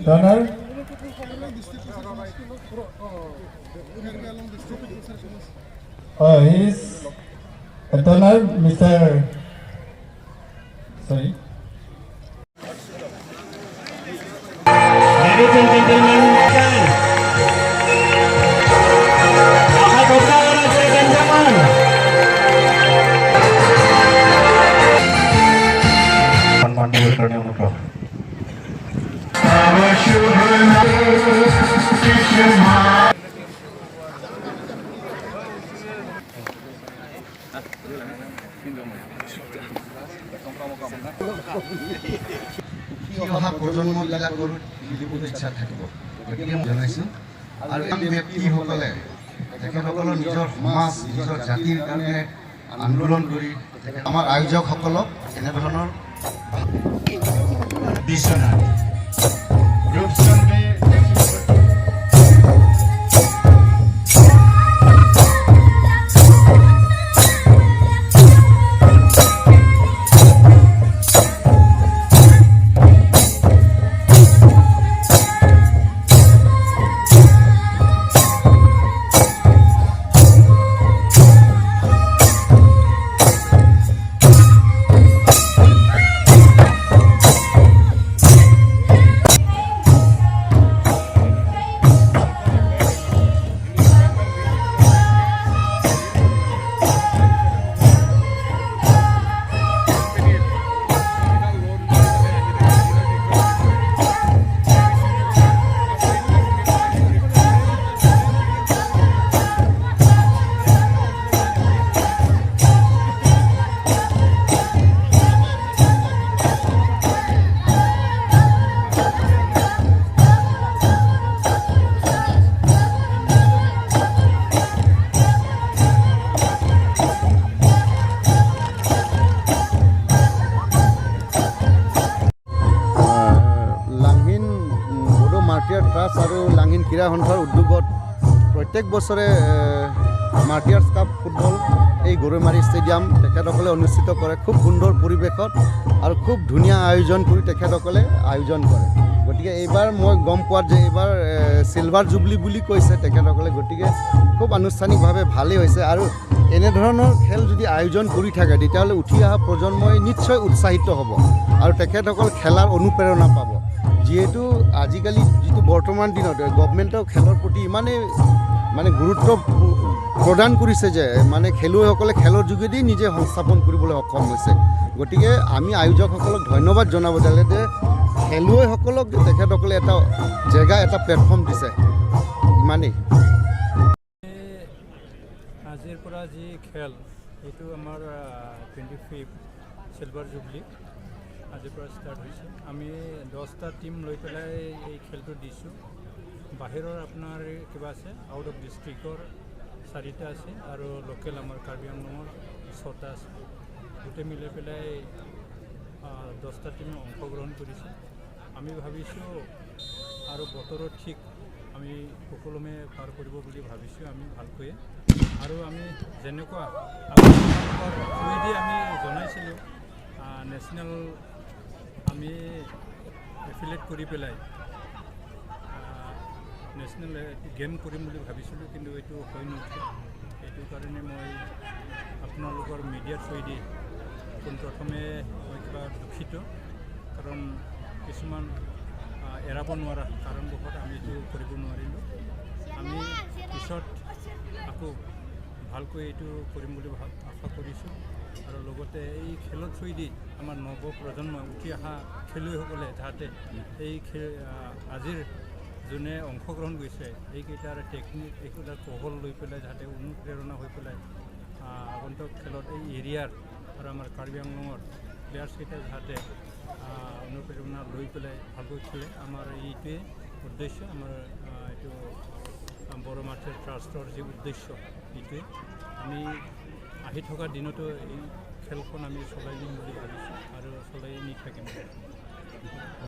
Donor. He's a donor, Mr. Sorry. Ladies and gentlemen, প্ৰজন্মবিলাকৰ ইচ্ছা থাকিব গতিকে জনাইছোঁ আৰু এই ব্যক্তিসকলে তেখেতসকলৰ নিজৰ সমাজ নিজৰ জাতিৰ কাৰণে আন্দোলন কৰি আমাৰ আয়োজকসকলক এনেধৰণৰ বিশ্বনাথ ৰূপচন্দ্ৰে ট্ৰাষ্ট আৰু লাংহিন ক্ৰীড়া সন্থাৰ উদ্যোগত প্ৰত্যেক বছৰে মাৰ্টিয়াৰ্ছ কাপ ফুটবল এই গৰৈমাৰী ষ্টেডিয়াম তেখেতসকলে অনুষ্ঠিত কৰে খুব সুন্দৰ পৰিৱেশত আৰু খুব ধুনীয়া আয়োজন কৰি তেখেতসকলে আয়োজন কৰে গতিকে এইবাৰ মই গম পোৱাত যে এইবাৰ চিলভাৰ জুবলি বুলি কৈছে তেখেতসকলে গতিকে খুব আনুষ্ঠানিকভাৱে ভালেই হৈছে আৰু এনেধৰণৰ খেল যদি আয়োজন কৰি থাকে তেতিয়াহ'লে উঠি অহা প্ৰজন্মই নিশ্চয় উৎসাহিত হ'ব আৰু তেখেতসকল খেলাৰ অনুপ্ৰেৰণা পাব যিহেতু আজিকালি যিটো বৰ্তমান দিনত গভৰ্ণমেণ্টৰ খেলৰ প্ৰতি ইমানেই গুৰুত্ব প্ৰদান কৰিছে যে খেলুৱৈসকলে খেলৰ যোগেদি নিজে সংস্থাপন কৰিবলৈ সক্ষম হৈছে গতিকে আমি আয়োজকসকলক ধন্যবাদ জনাব লাগে যে খেলুৱৈসকলক তেখেতসকলে এটা জেগা এটা প্লেটফৰ্ম দিছে ইমানেই আজিৰ পৰা যি খেল এইটো আমাৰ 25 চিলভাৰ জুবলি আজিৰ পৰা ষ্টাৰ্ট হৈছে আমি 10টা টিম লৈ পেলাই এই খেলটো দিছোঁ বাহিৰৰ আপোনাৰ কিবা আছে আউট অফ ডিষ্ট্ৰিক্টৰ 4টা আছে আৰু লোকেল আমাৰ কাৰ্বি আংলঙৰ 6টা আছে গোটেই মিলাই পেলাই 10টা টিমে অংশগ্ৰহণ কৰিছে আমি ভাবিছোঁ আৰু বতৰৰ ঠিক আমি সুকলমে পাৰ কৰিব বুলি ভাবিছোঁ আমি ভালকৈ আৰু আমি যেনেকুৱা থ্ৰুৱেদি আমি জনাইছিলোঁ নেশ্যনেল আমি এফিলেট কৰি পেলাই নেশ্যনেল গেম কৰিম বুলি ভাবিছিলোঁ কিন্তু এইটো হৈ নুঠে এইটো কাৰণে মই আপোনালোকৰ মিডিয়াৰ থ্ৰুৱেদি পোনপ্ৰথমে মই কিবা দুখিত কাৰণ কিছুমান এৰাব নোৱাৰা কাৰণবশত আমি এইটো কৰিব নোৱাৰিলোঁ আমি পিছত আকৌ ভালকৈ এইটো কৰিম বুলি আশা কৰিছোঁ আৰু লগতে এই খেলৰ থ্ৰুৱেদি আমাৰ নৱ প্ৰজন্ম উঠি অহা খেলুৱৈসকলে যাতে এই আজিৰ যোনে অংশগ্ৰহণ কৰিছে এইকেইটাৰ টেকনিক এইকেইটাৰ কৌশল লৈ পেলাই যাতে অনুপ্ৰেৰণা হৈ পেলাই আগন্তুক খেলত এই এৰিয়াৰ আৰু আমাৰ কাৰ্বি আংলঙৰ প্লেয়াৰ্ছকেইটা যাতে প্ৰেৰণা লৈ পেলাই ভালকৈ খেলে আমাৰ এইটোৱে উদ্দেশ্য আমাৰ এইটো বড়ো মাৰ্টিয়াৰ্ছ ট্ৰাষ্টৰ যি উদ্দেশ্য এইটোৱে আমি আহি থকা দিনতো এই খেলখন আমি চলাই নিম বুলি ভাবিছোঁ আৰু চলাই নি থাকিম।